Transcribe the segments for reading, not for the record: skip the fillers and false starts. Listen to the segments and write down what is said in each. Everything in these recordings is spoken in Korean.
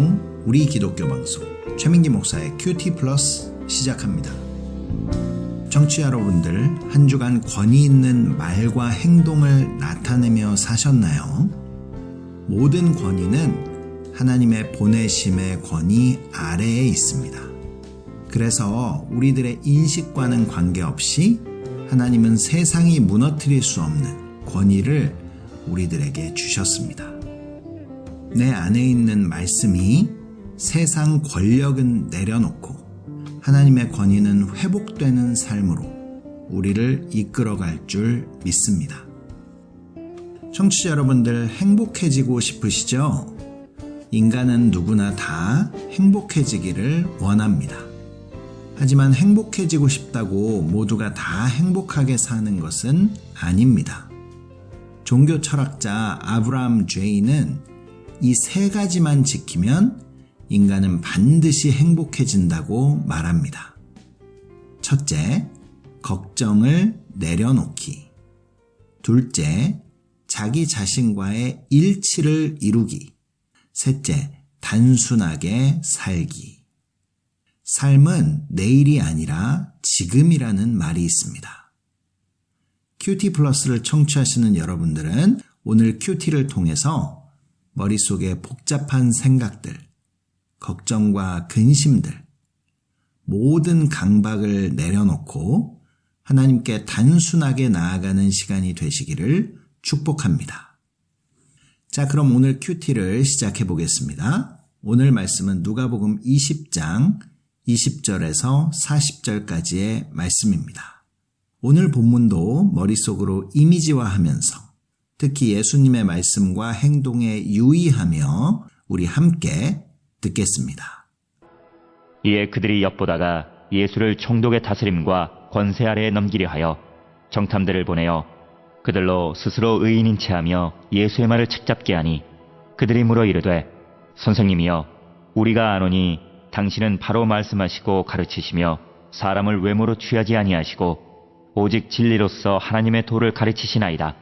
방송, 우리 기독교 방송, 최민기 목사의 큐티 플러스 시작합니다. 청취자 여러분들, 한 주간 권위 있는 말과 행동을 나타내며 사셨나요? 모든 권위는 하나님의 보내심의 권위 아래에 있습니다. 그래서 우리들의 인식과는 관계없이 하나님은 세상이 무너뜨릴 수 없는 권위를 우리들에게 주셨습니다. 내 안에 있는 말씀이 세상 권력은 내려놓고 하나님의 권위는 회복되는 삶으로 우리를 이끌어갈 줄 믿습니다. 청취자 여러분들, 행복해지고 싶으시죠? 인간은 누구나 다 행복해지기를 원합니다. 하지만 행복해지고 싶다고 모두가 다 행복하게 사는 것은 아닙니다. 종교 철학자 아브라함 죄인은 이 세 가지만 지키면 인간은 반드시 행복해진다고 말합니다. 첫째, 걱정을 내려놓기. 둘째, 자기 자신과의 일치를 이루기. 셋째, 단순하게 살기. 삶은 내일이 아니라 지금이라는 말이 있습니다. 큐티 플러스를 청취하시는 여러분들은 오늘 큐티를 통해서 머릿속에 복잡한 생각들, 걱정과 근심들, 모든 강박을 내려놓고 하나님께 단순하게 나아가는 시간이 되시기를 축복합니다. 자, 그럼 오늘 큐티를 시작해 보겠습니다. 오늘 말씀은 누가복음 20장 20절에서 40절까지의 말씀입니다. 오늘 본문도 머릿속으로 이미지화하면서 특히 예수님의 말씀과 행동에 유의하며 우리 함께 듣겠습니다. 이에 그들이 엿보다가 예수를 총독의 다스림과 권세 아래에 넘기려 하여 정탐들을 보내어 그들로 스스로 의인인 체하며 예수의 말을 책잡게 하니 그들이 물어 이르되 선생님이여 우리가 아노니 당신은 바로 말씀하시고 가르치시며 사람을 외모로 취하지 아니하시고 오직 진리로서 하나님의 도를 가르치시나이다.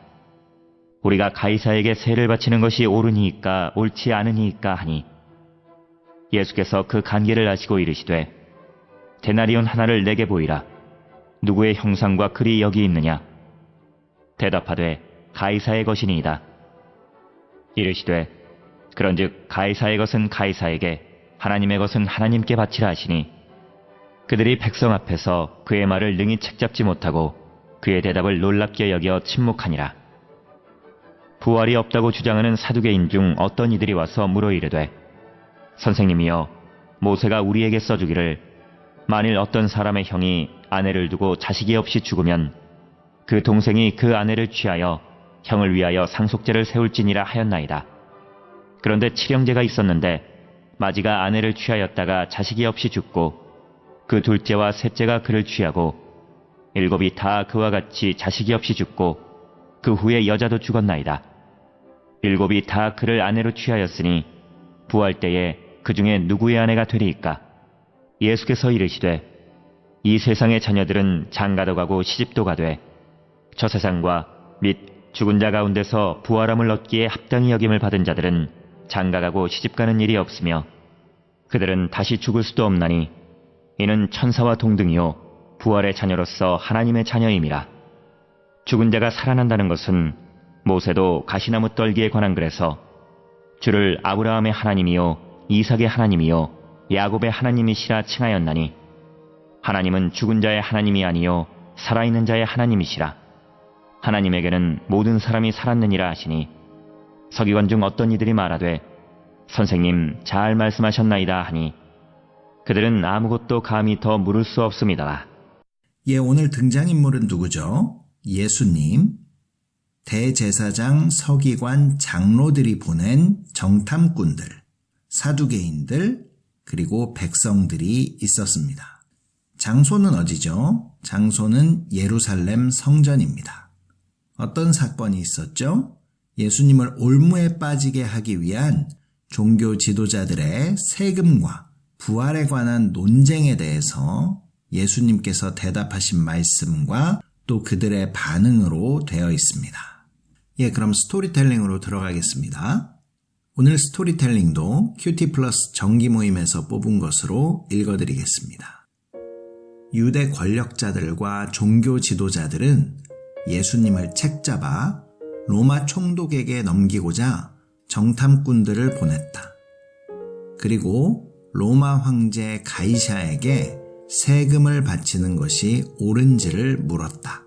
우리가 가이사에게 세를 바치는 것이 옳으니이까 옳지 않으니이까 하니 예수께서 그 간계를 아시고 이르시되 데나리온 하나를 내게 보이라. 누구의 형상과 글이 여기 있느냐? 대답하되 가이사의 것이니이다. 이르시되 그런즉 가이사의 것은 가이사에게 하나님의 것은 하나님께 바치라 하시니 그들이 백성 앞에서 그의 말을 능히 책잡지 못하고 그의 대답을 놀랍게 여겨 침묵하니라. 부활이 없다고 주장하는 사두개인 중 어떤 이들이 와서 물어 이르되 선생님이여 모세가 우리에게 써주기를 만일 어떤 사람의 형이 아내를 두고 자식이 없이 죽으면 그 동생이 그 아내를 취하여 형을 위하여 상속제를 세울지니라 하였나이다. 그런데 칠형제가 있었는데 마지가 아내를 취하였다가 자식이 없이 죽고 그 둘째와 셋째가 그를 취하고 일곱이 다 그와 같이 자식이 없이 죽고 그 후에 여자도 죽었나이다. 일곱이 다 그를 아내로 취하였으니 부활 때에 그 중에 누구의 아내가 되리이까? 예수께서 이르시되 이 세상의 자녀들은 장가도 가고 시집도 가되 저 세상과 및 죽은 자 가운데서 부활함을 얻기에 합당히 여김을 받은 자들은 장가가고 시집가는 일이 없으며 그들은 다시 죽을 수도 없나니 이는 천사와 동등이요 부활의 자녀로서 하나님의 자녀임이라. 죽은 자가 살아난다는 것은 모세도 가시나무 떨기에 관한 글에서 주를 아브라함의 하나님이요 이삭의 하나님이요 야곱의 하나님이시라 칭하였나니 하나님은 죽은 자의 하나님이 아니요 살아있는 자의 하나님이시라. 하나님에게는 모든 사람이 살았느니라 하시니 서기관 중 어떤 이들이 말하되 선생님 잘 말씀하셨나이다 하니 그들은 아무것도 감히 더 물을 수 없습니다. 예, 오늘 등장인물은 누구죠? 예수님, 대제사장, 서기관, 장로들이 보낸 정탐꾼들, 사두개인들, 그리고 백성들이 있었습니다. 장소는 어디죠? 장소는 예루살렘 성전입니다. 어떤 사건이 있었죠? 예수님을 올무에 빠지게 하기 위한 종교 지도자들의 세금과 부활에 관한 논쟁에 대해서 예수님께서 대답하신 말씀과 또 그들의 반응으로 되어 있습니다. 예, 그럼 스토리텔링으로 들어가겠습니다. 오늘 스토리텔링도 큐티 플러스 정기 모임에서 뽑은 것으로 읽어드리겠습니다. 유대 권력자들과 종교 지도자들은 예수님을 책잡아 로마 총독에게 넘기고자 정탐꾼들을 보냈다. 그리고 로마 황제 가이사에게 세금을 바치는 것이 옳은지를 물었다.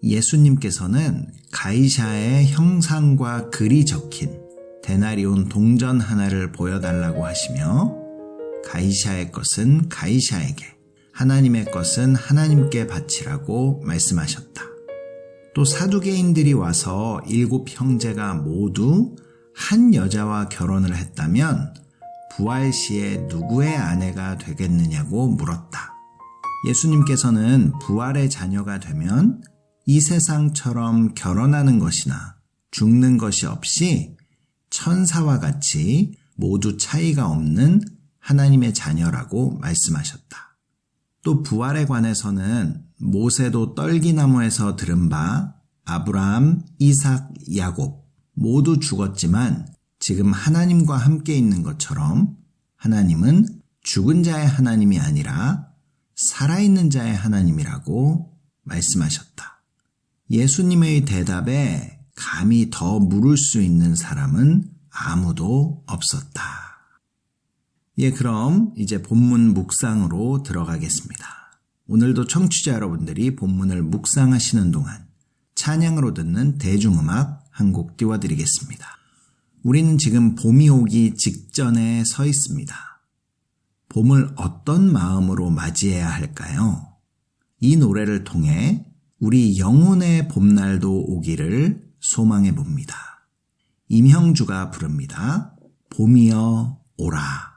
예수님께서는 가이사의 형상과 글이 적힌 데나리온 동전 하나를 보여달라고 하시며 가이사의 것은 가이사에게, 하나님의 것은 하나님께 바치라고 말씀하셨다. 또 사두개인들이 와서 7 형제가 모두 한 여자와 결혼을 했다면 부활 시에 누구의 아내가 되겠느냐고 물었다. 예수님께서는 부활의 자녀가 되면 이 세상처럼 결혼하는 것이나 죽는 것이 없이 천사와 같이 모두 차이가 없는 하나님의 자녀라고 말씀하셨다. 또 부활에 관해서는 모세도 떨기나무에서 들은 바 아브라함, 이삭, 야곱 모두 죽었지만 지금 하나님과 함께 있는 것처럼 하나님은 죽은 자의 하나님이 아니라 살아있는 자의 하나님이라고 말씀하셨다. 예수님의 대답에 감히 더 물을 수 있는 사람은 아무도 없었다. 그럼 이제 본문 묵상으로 들어가겠습니다. 오늘도 청취자 여러분들이 본문을 묵상하시는 동안 찬양으로 듣는 대중음악 한 곡 띄워드리겠습니다. 우리는 지금 봄이 오기 직전에 서 있습니다. 봄을 어떤 마음으로 맞이해야 할까요? 이 노래를 통해 우리 영혼의 봄날도 오기를 소망해 봅니다. 임형주가 부릅니다. 봄이여 오라.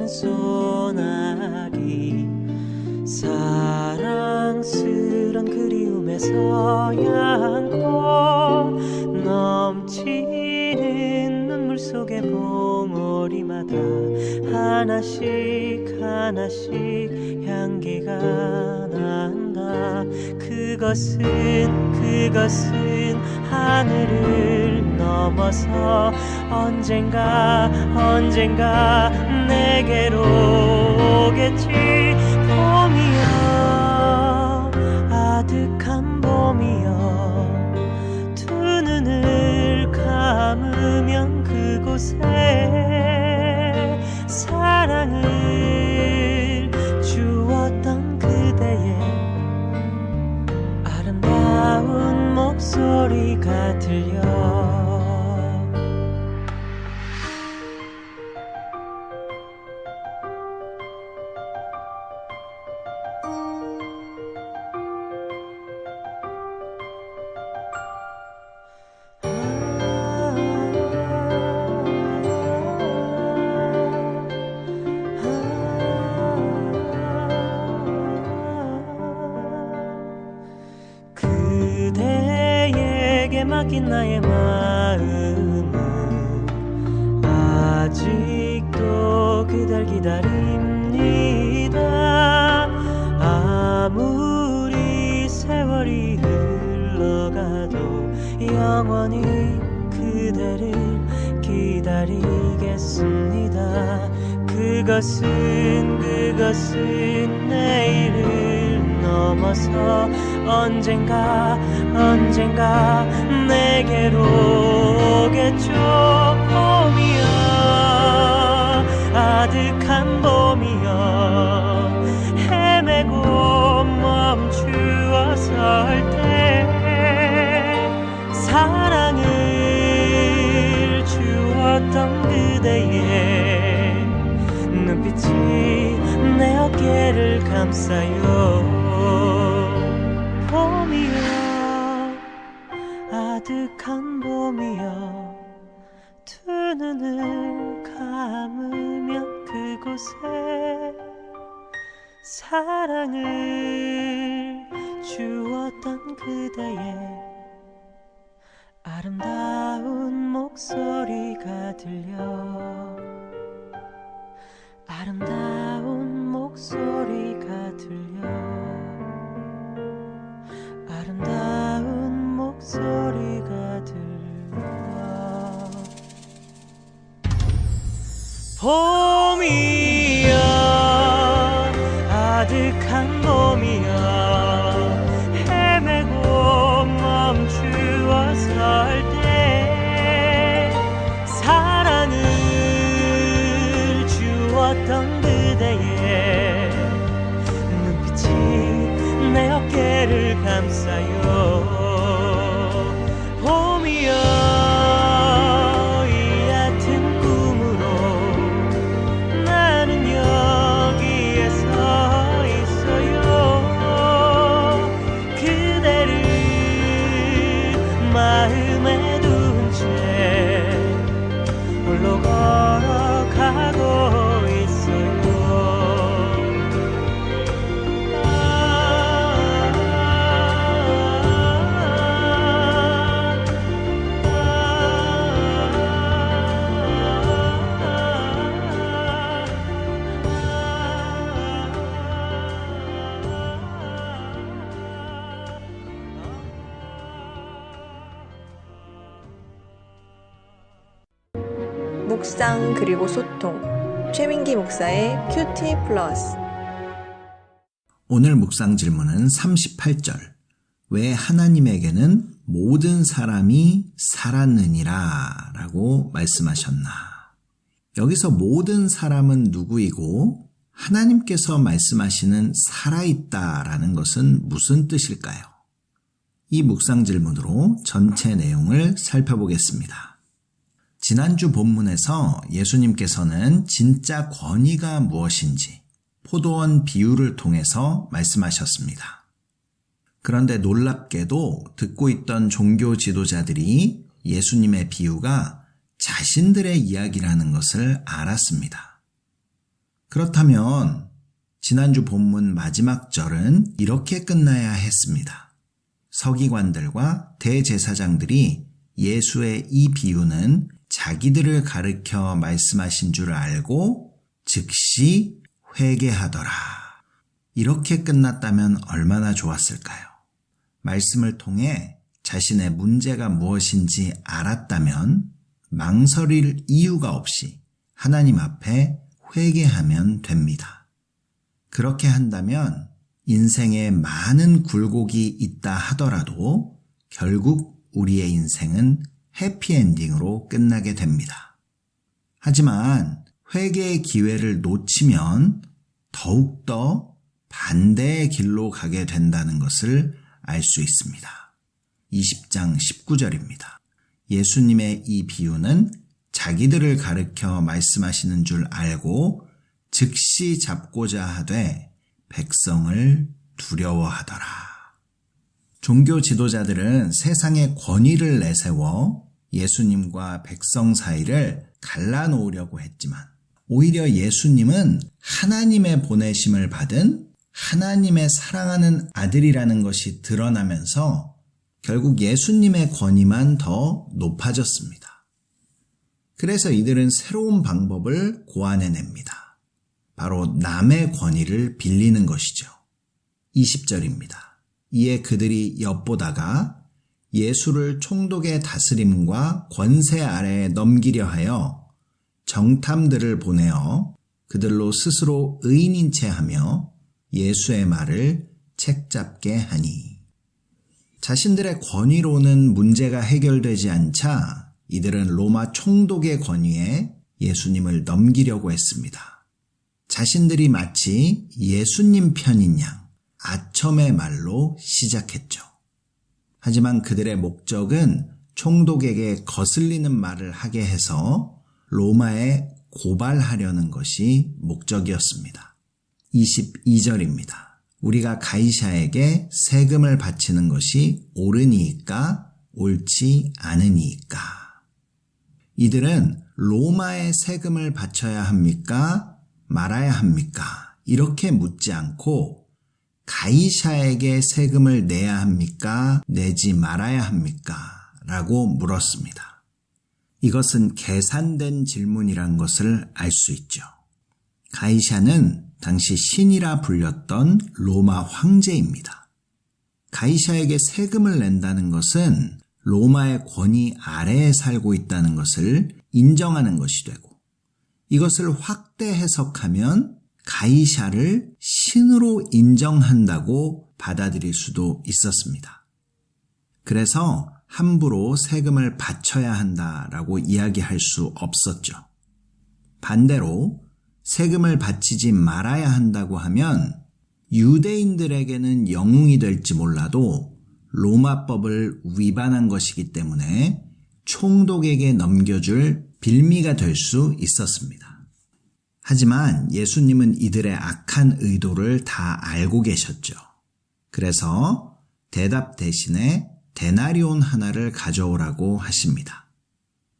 소나기 사랑스런 그리움에 서양고 넘치는 눈물 속에 봉오리마다 하나씩 하나씩 향기가 난다. 그것은 하늘을 넘어서 언젠가 내게로 오겠지. 봄이여 아득한 봄이여 두 눈을 감으면 그곳에 사랑을 주었던 그대의 아름다운 목소리가 들려. 그대에게 맡긴 나의 마음은 아직도 그댈 기다립니다. 아무리 세월이 흘러가도 영원히 그대를 기다리겠습니다. 그것은 내일을 넘어서 언젠가 내게로 오겠죠. 봄이여 아득한 봄이여 헤매고 멈추어 설 때 사랑을 주었던 그대의 눈빛이 내 어깨를 감싸요. 봄이여 아득한 봄이여 두 눈을 담으며 그곳에 사랑을 주었던 그대의 아름다운 목소리가 들려 아름다운 목소리가 들려 아름다운 목소리가 들려 봄이여 아득한 봄이여 헤매고 멈추어 설 때 사랑을 주었던 그대의 눈빛이 내 어깨를 감싸요 봄이여 이 얕은 꿈으로 나는 여기에 서 있어요 그대를 마음에 둔 채 홀로 걸어가고 있어요 묵상 그리고 소통 최민기 목사의 큐티 플러스. 오늘 묵상 질문은 38절. 왜 하나님에게는 모든 사람이 살았느니라 라고 말씀하셨나? 여기서 모든 사람은 누구이고 하나님께서 말씀하시는 살아있다라는 것은 무슨 뜻일까요? 이 묵상 질문으로 전체 내용을 살펴보겠습니다. 지난주 본문에서 예수님께서는 진짜 권위가 무엇인지 포도원 비유를 통해서 말씀하셨습니다. 그런데 놀랍게도 듣고 있던 종교 지도자들이 예수님의 비유가 자신들의 이야기라는 것을 알았습니다. 그렇다면 지난주 본문 마지막 절은 이렇게 끝나야 했습니다. 서기관들과 대제사장들이 예수의 이 비유는 자기들을 가르쳐 말씀하신 줄 알고 즉시 회개하더라. 이렇게 끝났다면 얼마나 좋았을까요? 말씀을 통해 자신의 문제가 무엇인지 알았다면 망설일 이유가 없이 하나님 앞에 회개하면 됩니다. 그렇게 한다면 인생에 많은 굴곡이 있다 하더라도 결국 우리의 인생은 해피엔딩으로 끝나게 됩니다. 하지만 회개의 기회를 놓치면 더욱더 반대의 길로 가게 된다는 것을 알 수 있습니다. 20장 19절입니다. 예수님의 이 비유는 자기들을 가르쳐 말씀하시는 줄 알고 즉시 잡고자 하되 백성을 두려워하더라. 종교 지도자들은 세상의 권위를 내세워 예수님과 백성 사이를 갈라놓으려고 했지만 오히려 예수님은 하나님의 보내심을 받은 하나님의 사랑하는 아들이라는 것이 드러나면서 결국 예수님의 권위만 더 높아졌습니다. 그래서 이들은 새로운 방법을 고안해냅니다. 바로 남의 권위를 빌리는 것이죠. 20절입니다. 이에 그들이 엿보다가 예수를 총독의 다스림과 권세 아래에 넘기려 하여 정탐들을 보내어 그들로 스스로 의인인 채 하며 예수의 말을 책잡게 하니. 자신들의 권위로는 문제가 해결되지 않자 이들은 로마 총독의 권위에 예수님을 넘기려고 했습니다. 자신들이 마치 예수님 편인 양 아첨의 말로 시작했죠. 하지만 그들의 목적은 총독에게 거슬리는 말을 하게 해서 로마에 고발하려는 것이 목적이었습니다. 22절입니다. 우리가 가이사에게 세금을 바치는 것이 옳으니까 옳지 않으니까. 이들은 로마에 세금을 바쳐야 합니까? 말아야 합니까? 이렇게 묻지 않고 가이사에게 세금을 내야 합니까? 내지 말아야 합니까? 라고 물었습니다. 이것은 계산된 질문이란 것을 알 수 있죠. 가이사는 당시 신이라 불렸던 로마 황제입니다. 가이사에게 세금을 낸다는 것은 로마의 권위 아래에 살고 있다는 것을 인정하는 것이 되고, 이것을 확대 해석하면 가이사를 신으로 인정한다고 받아들일 수도 있었습니다. 그래서 함부로 세금을 바쳐야 한다라고 이야기할 수 없었죠. 반대로 세금을 바치지 말아야 한다고 하면 유대인들에게는 영웅이 될지 몰라도 로마법을 위반한 것이기 때문에 총독에게 넘겨줄 빌미가 될 수 있었습니다. 하지만 예수님은 이들의 악한 의도를 다 알고 계셨죠. 그래서 대답 대신에 데나리온 하나를 가져오라고 하십니다.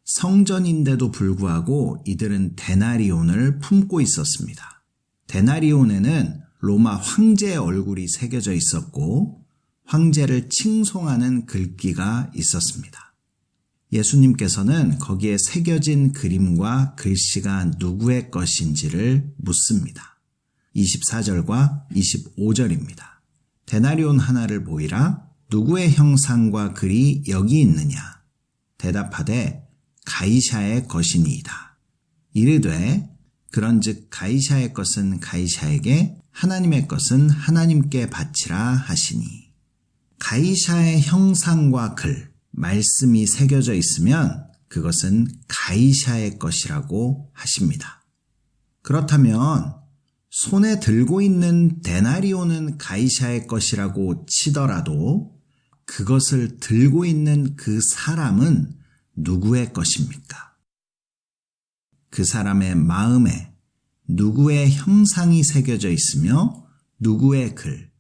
성전인데도 불구하고 이들은 데나리온을 품고 있었습니다. 데나리온에는 로마 황제의 얼굴이 새겨져 있었고 황제를 칭송하는 글귀가 있었습니다. 예수님께서는 거기에 새겨진 그림과 글씨가 누구의 것인지를 묻습니다. 24절과 25절입니다. 데나리온 하나를 보이라. 누구의 형상과 글이 여기 있느냐? 대답하되 가이사의 것이니이다. 이르되 그런즉 가이사의 것은 가이사에게, 하나님의 것은 하나님께 바치라 하시니. 가이사의 형상과 글, 말씀이 새겨져 있으면 그것은 가이사의 것이라고 하십니다. 그렇다면 손에 들고 있는 데나리온은 가이사의 것이라고 치더라도 그것을 들고 있는 그 사람은 누구의 것입니까? 그 사람의 마음에 누구의 형상이 새겨져 있으며 누구의 글,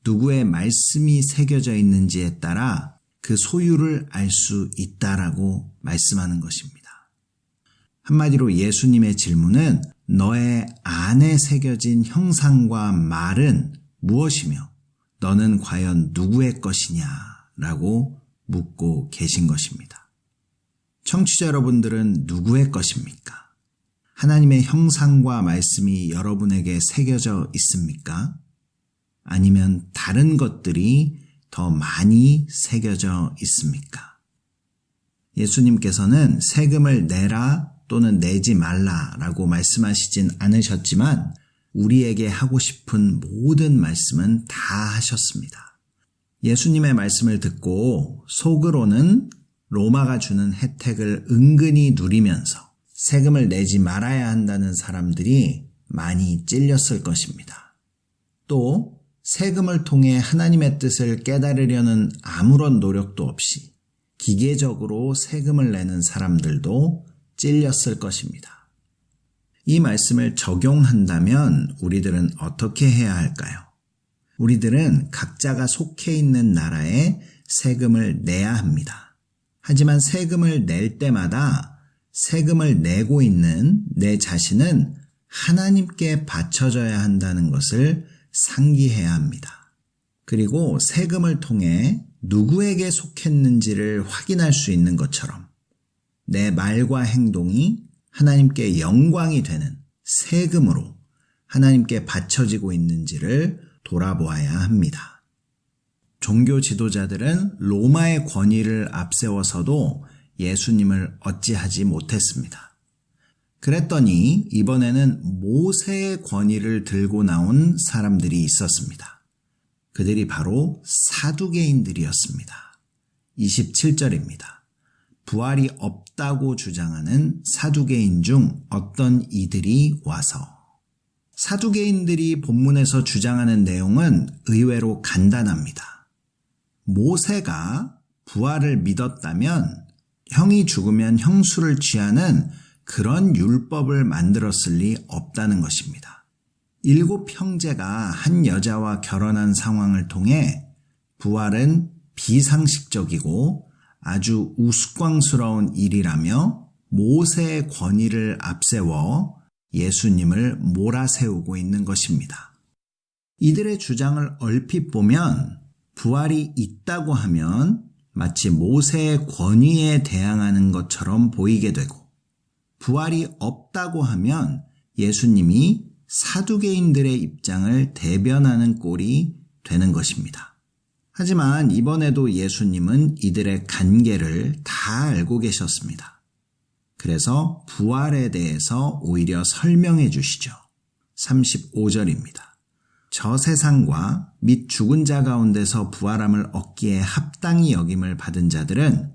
누구의 말씀이 새겨져 있는지에 따라 그 소유를 알 수 있다라고 말씀하는 것입니다. 한마디로 예수님의 질문은 너의 안에 새겨진 형상과 말은 무엇이며 너는 과연 누구의 것이냐라고 묻고 계신 것입니다. 청취자 여러분들은 누구의 것입니까? 하나님의 형상과 말씀이 여러분에게 새겨져 있습니까? 아니면 다른 것들이 더 많이 새겨져 있습니까? 예수님께서는 세금을 내라 또는 내지 말라라고 말씀하시진 않으셨지만 우리에게 하고 싶은 모든 말씀은 다 하셨습니다. 예수님의 말씀을 듣고 속으로는 로마가 주는 혜택을 은근히 누리면서 세금을 내지 말아야 한다는 사람들이 많이 찔렸을 것입니다. 또 세금을 통해 하나님의 뜻을 깨달으려는 아무런 노력도 없이 기계적으로 세금을 내는 사람들도 찔렸을 것입니다. 이 말씀을 적용한다면 우리들은 어떻게 해야 할까요? 우리들은 각자가 속해 있는 나라에 세금을 내야 합니다. 하지만 세금을 낼 때마다 세금을 내고 있는 내 자신은 하나님께 바쳐져야 한다는 것을 상기해야 합니다. 그리고 세금을 통해 누구에게 속했는지를 확인할 수 있는 것처럼 내 말과 행동이 하나님께 영광이 되는 세금으로 하나님께 바쳐지고 있는지를 돌아보아야 합니다. 종교 지도자들은 로마의 권위를 앞세워서도 예수님을 어찌하지 못했습니다. 그랬더니 이번에는 모세의 권위를 들고 나온 사람들이 있었습니다. 그들이 바로 사두개인들이었습니다. 27절입니다. 부활이 없다고 주장하는 사두개인 중 어떤 이들이 와서. 사두개인들이 본문에서 주장하는 내용은 의외로 간단합니다. 모세가 부활을 믿었다면 형이 죽으면 형수를 취하는 그런 율법을 만들었을 리 없다는 것입니다. 7 형제가 한 여자와 결혼한 상황을 통해 부활은 비상식적이고 아주 우스꽝스러운 일이라며 모세의 권위를 앞세워 예수님을 몰아세우고 있는 것입니다. 이들의 주장을 얼핏 보면 부활이 있다고 하면 마치 모세의 권위에 대항하는 것처럼 보이게 되고, 부활이 없다고 하면 예수님이 사두개인들의 입장을 대변하는 꼴이 되는 것입니다. 하지만 이번에도 예수님은 이들의 간계를 다 알고 계셨습니다. 그래서 부활에 대해서 오히려 설명해 주시죠. 35절입니다. 저 세상과 및 죽은 자 가운데서 부활함을 얻기에 합당히 여김을 받은 자들은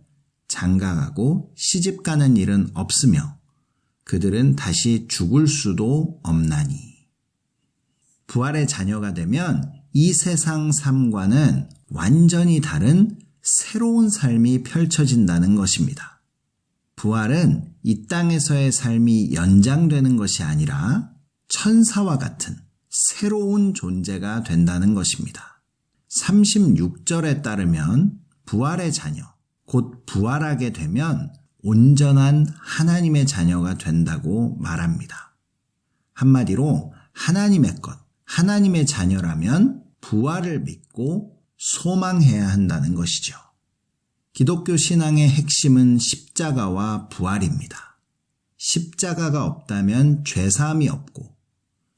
장가가고 시집가는 일은 없으며 그들은 다시 죽을 수도 없나니. 부활의 자녀가 되면 이 세상 삶과는 완전히 다른 새로운 삶이 펼쳐진다는 것입니다. 부활은 이 땅에서의 삶이 연장되는 것이 아니라 천사와 같은 새로운 존재가 된다는 것입니다. 36절에 따르면 부활의 자녀, 곧 부활하게 되면 온전한 하나님의 자녀가 된다고 말합니다. 한마디로 하나님의 것, 하나님의 자녀라면 부활을 믿고 소망해야 한다는 것이죠. 기독교 신앙의 핵심은 십자가와 부활입니다. 십자가가 없다면 죄사함이 없고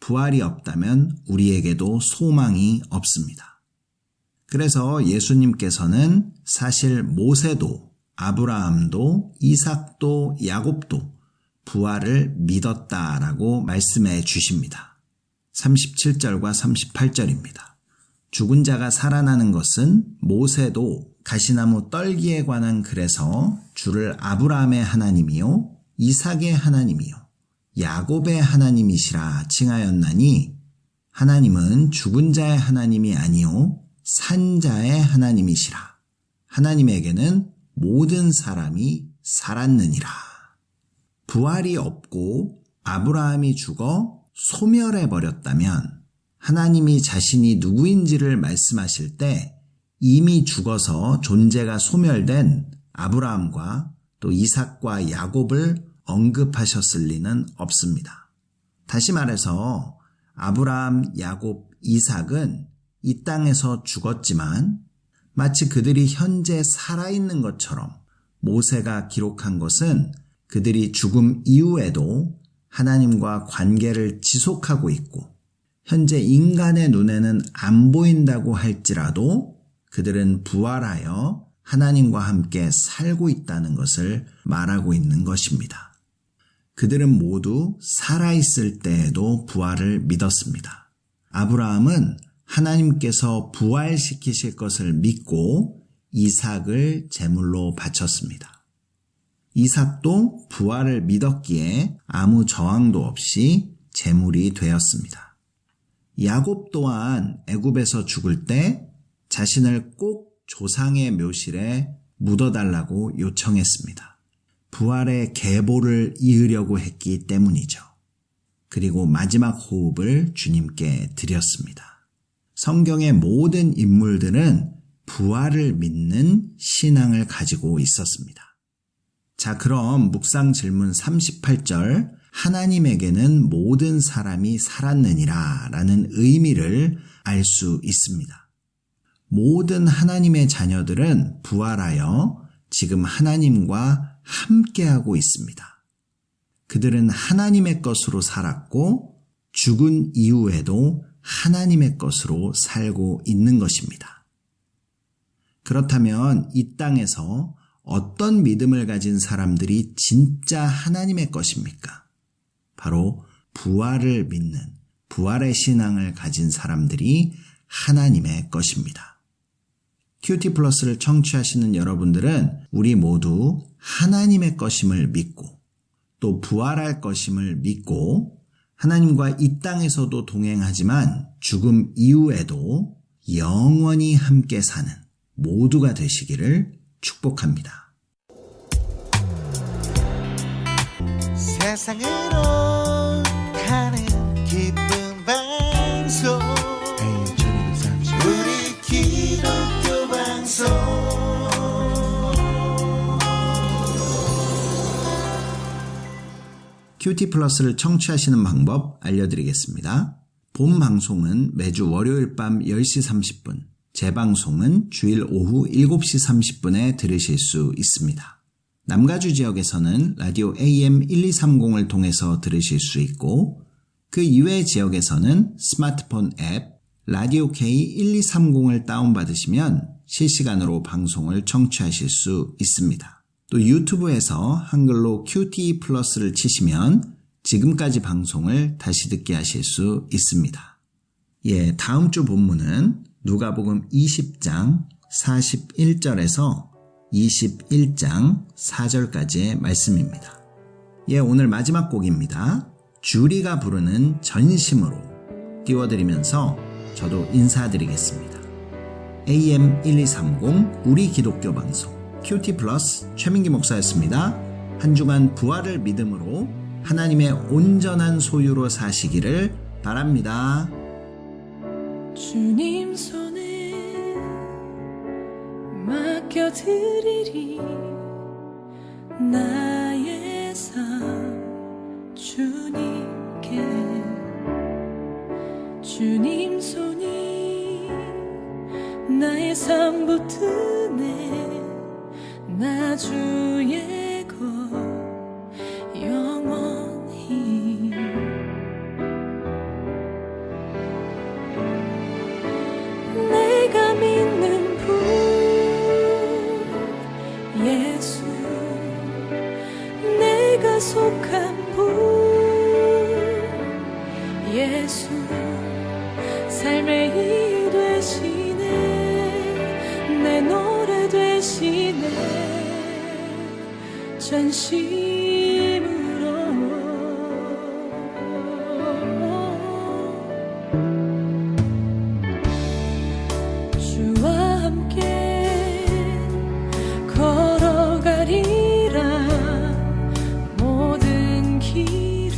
부활이 없다면 우리에게도 소망이 없습니다. 그래서 예수님께서는 사실 모세도 아브라함도 이삭도 야곱도 부활을 믿었다라고 말씀해 주십니다. 37절과 38절입니다. 죽은 자가 살아나는 것은 모세도 가시나무 떨기에 관한 글에서 주를 아브라함의 하나님이요 이삭의 하나님이요 야곱의 하나님이시라 칭하였나니 하나님은 죽은 자의 하나님이 아니요 산 자의 하나님이시라. 하나님에게는 모든 사람이 살았느니라. 부활이 없고 아브라함이 죽어 소멸해 버렸다면 하나님이 자신이 누구인지를 말씀하실 때 이미 죽어서 존재가 소멸된 아브라함과 또 이삭과 야곱을 언급하셨을 리는 없습니다. 다시 말해서 아브라함, 야곱, 이삭은 이 땅에서 죽었지만 마치 그들이 현재 살아있는 것처럼 모세가 기록한 것은 그들이 죽음 이후에도 하나님과 관계를 지속하고 있고 현재 인간의 눈에는 안 보인다고 할지라도 그들은 부활하여 하나님과 함께 살고 있다는 것을 말하고 있는 것입니다. 그들은 모두 살아있을 때에도 부활을 믿었습니다. 아브라함은 하나님께서 부활시키실 것을 믿고 이삭을 제물로 바쳤습니다. 이삭도 부활을 믿었기에 아무 저항도 없이 제물이 되었습니다. 야곱 또한 애굽에서 죽을 때 자신을 꼭 조상의 묘실에 묻어달라고 요청했습니다. 부활의 계보를 이으려고 했기 때문이죠. 그리고 마지막 호흡을 주님께 드렸습니다. 성경의 모든 인물들은 부활을 믿는 신앙을 가지고 있었습니다. 자, 그럼 묵상 질문 38절 하나님에게는 모든 사람이 살았느니라 라는 의미를 알 수 있습니다. 모든 하나님의 자녀들은 부활하여 지금 하나님과 함께하고 있습니다. 그들은 하나님의 것으로 살았고 죽은 이후에도 하나님의 것으로 살고 있는 것입니다. 그렇다면 이 땅에서 어떤 믿음을 가진 사람들이 진짜 하나님의 것입니까? 바로 부활을 믿는 부활의 신앙을 가진 사람들이 하나님의 것입니다. 큐티 플러스를 청취하시는 여러분들은 우리 모두 하나님의 것임을 믿고 또 부활할 것임을 믿고 하나님과 이 땅에서도 동행하지만 죽음 이후에도 영원히 함께 사는 모두가 되시기를 축복합니다. 세상으로 가는 기쁜 방송 우리 기독교 방송 큐티 플러스를 청취하시는 방법 알려드리겠습니다. 본 방송은 매주 월요일 밤 10시 30분, 재방송은 주일 오후 7시 30분에 들으실 수 있습니다. 남가주 지역에서는 라디오 AM 1230을 통해서 들으실 수 있고 그 이외의 지역에서는 스마트폰 앱 라디오 K 1230을 다운받으시면 실시간으로 방송을 청취하실 수 있습니다. 또 유튜브에서 한글로 QT 플러스를 치시면 지금까지 방송을 다시 듣게 하실 수 있습니다. 다음 주 본문은 누가복음 20장 41절에서 21장 4절까지의 말씀입니다. 오늘 마지막 곡입니다. 주리가 부르는 전심으로 띄워드리면서 저도 인사드리겠습니다. AM 1230 우리 기독교 방송 큐티 플러스 최민기 목사였습니다. 한 주간 부활을 믿음으로 하나님의 온전한 소유로 사시기를 바랍니다. 주님 손에 맡겨드리리 나의 삶 주님께 주님 손이 나의 삶 붙드네 나 주의 것 영원히 내가 믿는 분 예수 내가 속한 분 예수 삶의 이유 되시네 내 노래 되시네 전심으로 주와 함께 걸어가리라 모든 길을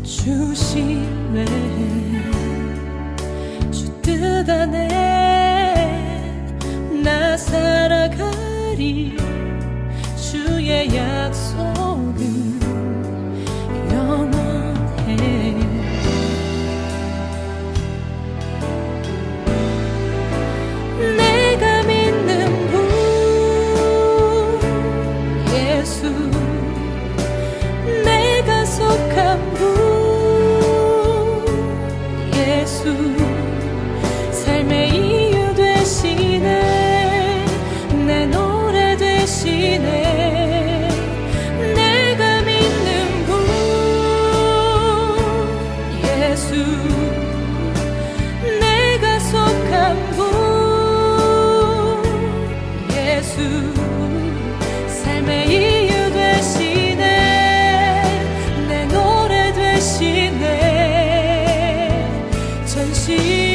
주시네 주 뜻 안에 나 살아가리 주의 약속은 영원해 내가 믿는 분 예수 내가 속한 분 예수 삶의 이유 되시네 내 노래 되시네 내가 믿는 분 예수 내가 속한 분 예수 삶의 이유 되시네 내 노래 되시네 전심